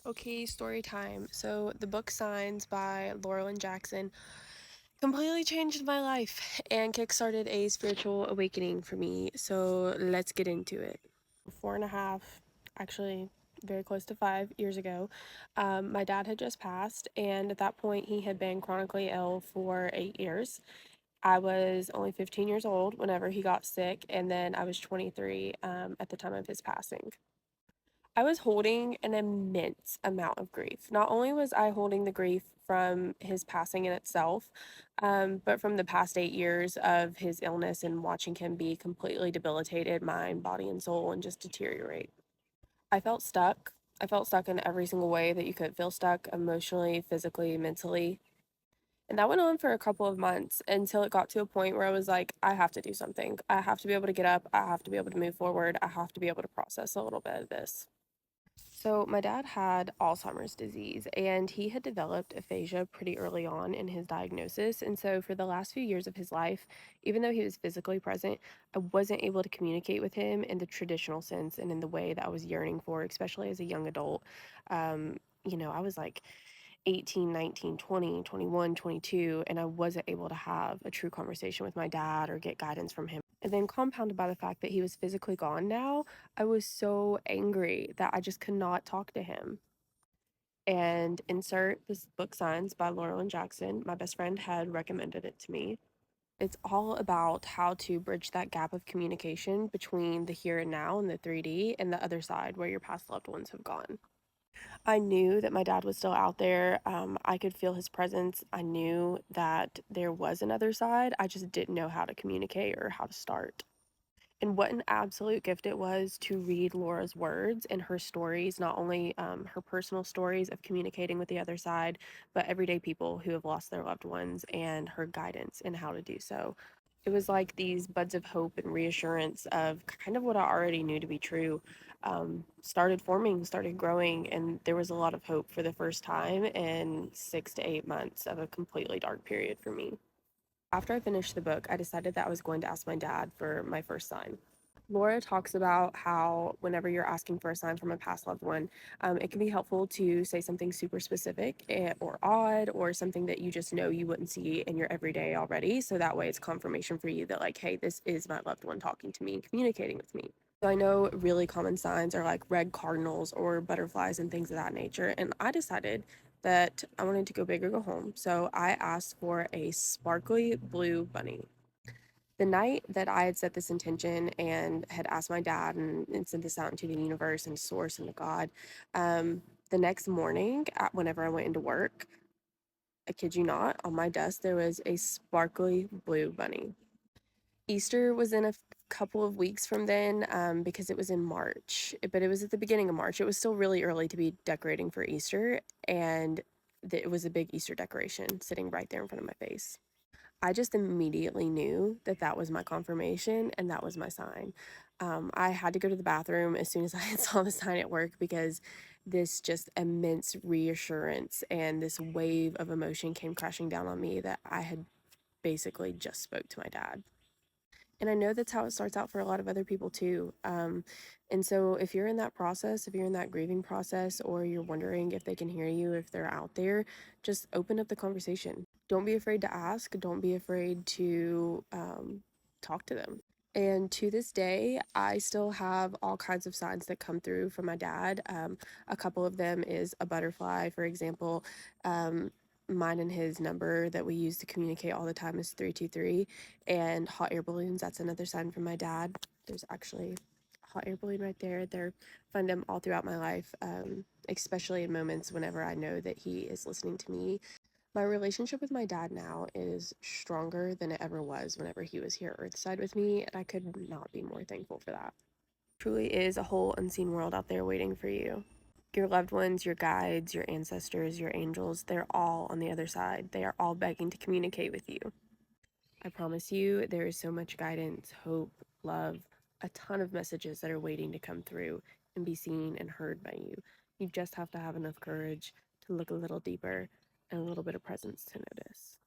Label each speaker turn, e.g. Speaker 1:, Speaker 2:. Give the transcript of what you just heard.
Speaker 1: Okay, story time. So, the book Signs by Laurel Jackson completely changed my life and kickstarted a spiritual awakening for me. So, let's get into it. 4.5, actually, very close to 5 years ago, my dad had just passed, and at that point, he had been chronically ill for 8 years. I was only 15 years old whenever he got sick, and then I was 23 at the time of his passing. I was holding an immense amount of grief. Not only was I holding the grief from his passing in itself, but from the past 8 years of his illness and watching him be completely debilitated, mind, body, and soul, and just deteriorate. I felt stuck. I felt stuck in every single way that you could feel stuck emotionally, physically, mentally. And that went on for a couple of months until it got to a point where I was like, I have to do something. I have to be able to get up. I have to be able to move forward. I have to be able to process a little bit of this. So, my dad had Alzheimer's disease and he had developed aphasia pretty early on in his diagnosis. And so, for the last few years of his life, even though he was physically present, I wasn't able to communicate with him in the traditional sense and in the way that I was yearning for, especially as a young adult. I was like 18, 19, 20, 21, 22, and I wasn't able to have a true conversation with my dad or get guidance from him. And then compounded by the fact that he was physically gone now, I was so angry that I just could not talk to him. And insert this book Signs by Laurel Jackson. My best friend had recommended it to me. It's all about how to bridge that gap of communication between the here and now and the 3D and the other side where your past loved ones have gone. I knew that my dad was still out there. I could feel his presence. I knew that there was another side. I just didn't know how to communicate or how to start. And what an absolute gift it was to read Laura's words and her stories, not only her personal stories of communicating with the other side, but everyday people who have lost their loved ones and her guidance in how to do so. It was like these buds of hope and reassurance of kind of what I already knew to be true started forming, started growing, and there was a lot of hope for the first time in 6 to 8 months of a completely dark period for me. After I finished the book, I decided that I was going to ask my dad for my first sign. Laura talks about how whenever you're asking for a sign from a past loved one, it can be helpful to say something super specific or odd or something that you just know you wouldn't see in your everyday already. So that way it's confirmation for you that, like, hey, this is my loved one talking to me and communicating with me. So I know really common signs are like red cardinals or butterflies and things of that nature. And I decided that I wanted to go big or go home. So I asked for a sparkly blue bunny. The night that I had set this intention and had asked my dad and sent this out into the universe and source and to God, the next morning, whenever I went into work, I kid you not, on my desk there was a sparkly blue bunny. Easter was in a couple of weeks from then because it was in March, but it was at the beginning of March. It was still really early to be decorating for Easter, and it was a big Easter decoration sitting right there in front of my face. I just immediately knew that that was my confirmation and that was my sign. I had to go to the bathroom as soon as I saw the sign at work because this just immense reassurance and this wave of emotion came crashing down on me that I had basically just spoke to my dad. And I know that's how it starts out for a lot of other people too. And so if you're in that process, if you're in that grieving process, or you're wondering if they can hear you, if they're out there, just open up the conversation. Don't be afraid to ask. Don't be afraid to talk to them. And to this day, I still have all kinds of signs that come through from my dad. A couple of them is a butterfly, for example. Um, Mine and his number that we use to communicate all the time is 323. And hot air balloons, that's another sign from my dad. There's actually a hot air balloon right there. They're find them all throughout my life, especially in moments whenever I know that he is listening to me. My relationship with my dad now is stronger than it ever was whenever he was here Earthside with me, and I could not be more thankful for that. Truly is a whole unseen world out there waiting for you. Your loved ones, your guides, your ancestors, your angels, they're all on the other side. They are all begging to communicate with you. I promise you, there is so much guidance, hope, love, a ton of messages that are waiting to come through and be seen and heard by you. You just have to have enough courage to look a little deeper and a little bit of presence to notice.